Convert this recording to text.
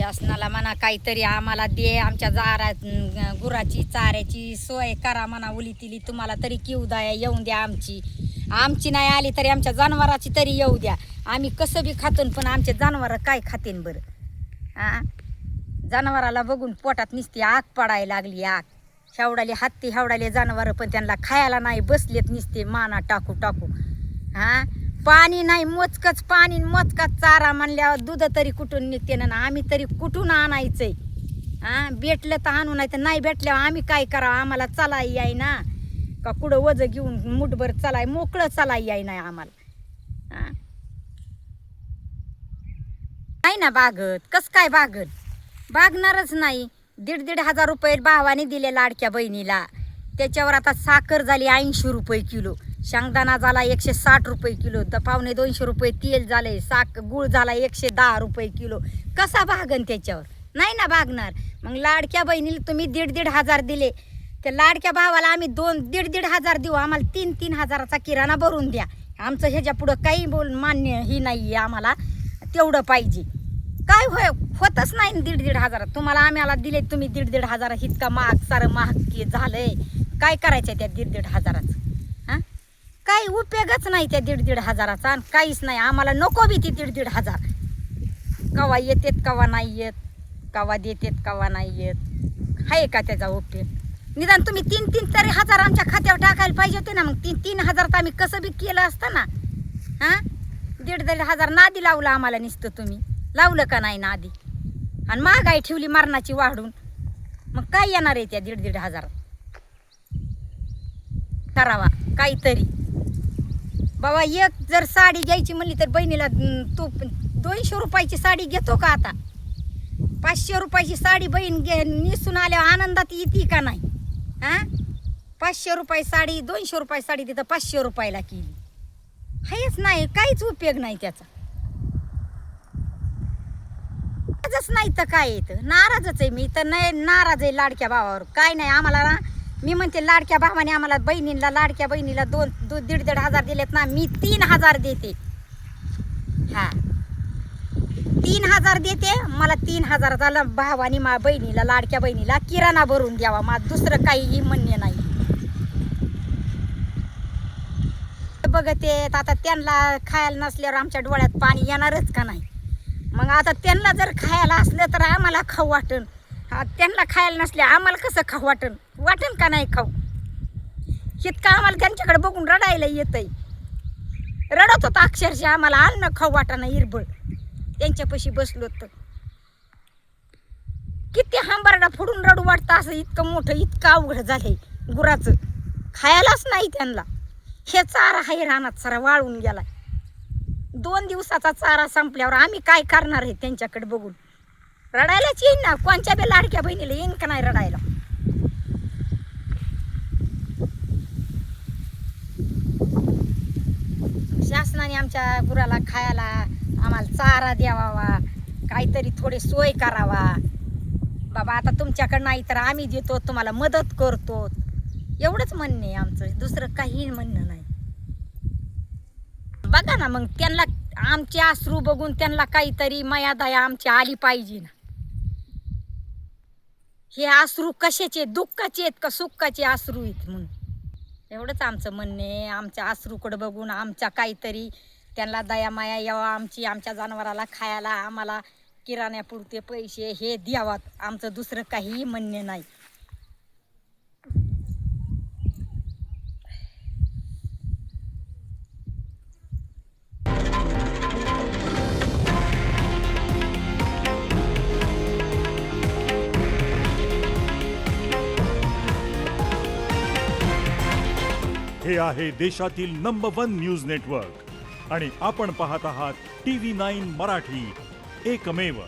शासनाला म्हणा काहीतरी आम्हाला दे, आमच्या गुराची चाऱ्याची सोय करा म्हणा, उली तिली तुम्हाला तरी किव द्या, येऊन द्या. आमची नाही आली तरी आमच्या जनावराची तरी येऊ द्या. आम्ही कसं बी खातून, पण आमचे जनावर काय खातीन बरं? हां, जनावराला बघून पोटात नुसती आग पडायला लागली, आग. हेवडाले हत्ती हेवडाले जनावर, पण त्यांना खायला नाही, बसलेत नुसते माना टाकू टाकू. हां, पाणी नाही, मोजकच पाणी, मोजकाच चारा म्हणल्यावर दूध तरी कुठून निघते ना, आम्ही तरी कुठून आणायचंय? हां, भेटलं तर आणू, नाही तर नाही भेटल्यावर आम्ही काय करावं? आम्हाला चलाई याय ना का कुठं वज घेऊन मुठभर चलाय, मोकळं चलाई याय नाही आम्हाला. हां, नाही ना बागत, कस काय बागत? बागणारच नाही. 1,500 रुपये भावाने दिले लाडक्या बहिणीला, त्याच्यावर आता साखर झाली 80 रुपये किलो, शेंगदाणा झाला 160 रुपये किलो, तर 250 रुपये तेल झाले, गुळ झाला 110 रुपये किलो. कसा भागन त्याच्यावर? नाही ना भागणार. मग लाडक्या बहिणीला तुम्ही 1,500 दिले, त्या लाडक्या भावाला आम्ही 1,500 देऊ, आम्हाला 3-3 हजाराचा किराणा भरून द्या. आमचं ह्याच्या पुढं काही मान्य ही नाही आहे, आम्हाला तेवढं पाहिजे. काय होतच नाही 1,500. तुम्हाला आम्हाला दिले, तुम्ही 1,500 इतका महाग, सारं महाग झालंय. काय करायचं त्या 1,500चं? हां, काही उपयोगच नाही त्या 1,500चा, आणि काहीच नाही. आम्हाला नको बी ती 1,500. कवा येतेत कवा नाही येत, कवा देतेत कवा नाही येत, आहे का त्याचा उपयोग? निदान तुम्ही 3-3 तरी हजार आमच्या खात्यावर टाकायला पाहिजे होते ना. मग 3,000 तर आम्ही कसं बी केलं असतं ना. हां, 1,500 नादी लावलं आम्हाला नुसतं. तुम्ही लावलं का नाही नादी? आणि महागाई ठेवली मरणाची वाढून, मग काय येणार आहे त्या 1,500? करावा काहीतरी बाबा. एक जर साडी घ्यायची म्हणली तर बहिणीला तू 200 रुपयाची साडी घेतो का आता? 500 रुपयाची साडी बहीण नेसून आल्यावर आनंदात येते का नाही? हां, 500 रुपये साडी, 200 रुपये साडी तिथं 500 रुपयाला केली. हेच नाही, काहीच उपयोग नाही त्याचा. नाराजच नाही तर काय येतं? नाराजच आहे मी तर. नाही नाराज आहे लाडक्या भावावर. काय नाही आम्हाला ना, मी म्हणते लाडक्या भावाने आम्हाला बहिणीला, लाडक्या बहिणीला 1,500 दिलेत ना, मी 3,000 देते. हां, 3,000 देते. मला 3,000 भावाने बहिणीला, लाडक्या बहिणीला किराणा भरून द्यावा. मला दुसरं काहीही म्हणणे नाही. बघते आता त्यांना खायला नसल्यावर आमच्या डोळ्यात पाणी येणारच का नाही? मग आता त्यांना जर खायला असलं तर आम्हाला खाऊ वाटन. त्यांना खायला नसले आम्हाला कसं खाऊ वाटन? वाटन का नाही खाऊ? इतकं आम्हाला त्यांच्याकडे बघून रडायला येतंय. रडत होतं अक्षरशः, आम्हाला अन्न खाऊ वाटाना इरबळ त्यांच्यापाशी बसलो तर. किती हंबरडा फोडून रडू वाटतं. असं इतकं मोठं, इतकं अवघड झालंय गुराचं. खायलाच नाही त्यांना. हे चारा आहे रानात सारा वाळून गेला. 2 दिवसाचा चारा संपल्यावर आम्ही काय करणार आहे त्यांच्याकडे बघून? रडायलाच येईन ना. कोणच्या बी लाडक्या बहिणीला येईन का नाही रडायला? शासनाने आमच्या गुराला खायला आम्हाला चारा द्यावा, काहीतरी थोडी सोय करावा. बाबा आता तुमच्याकडे नाही तर आम्ही देतो, तुम्हाला मदत करतो. एवढंच म्हणणं आहे आमचं, दुसरं काही म्हणणं नाही. बघा ना, मग त्यांना आमचे अश्रू बघून त्यांना काहीतरी माया दया आमची आली पाहिजे ना. हे अश्रू कशाचे? दुःखाचे आहेत का सुखाचे अश्रू आहेत? म्हणून एवढंच आमचं म्हणणं आहे. आमच्या अश्रूकडे बघून आमच्या काहीतरी त्यांना दया माया यावा. आमच्या जनावराला खायला, आम्हाला किराण्यापुरते पैसे हे द्यावात. आमचं दुसरं काहीही म्हणणं नाही. हे आहे देशातील नंबर 1 न्यूज नेटवर्क आणि आपण पाहत आहात TV9 मराठी, एकमेव.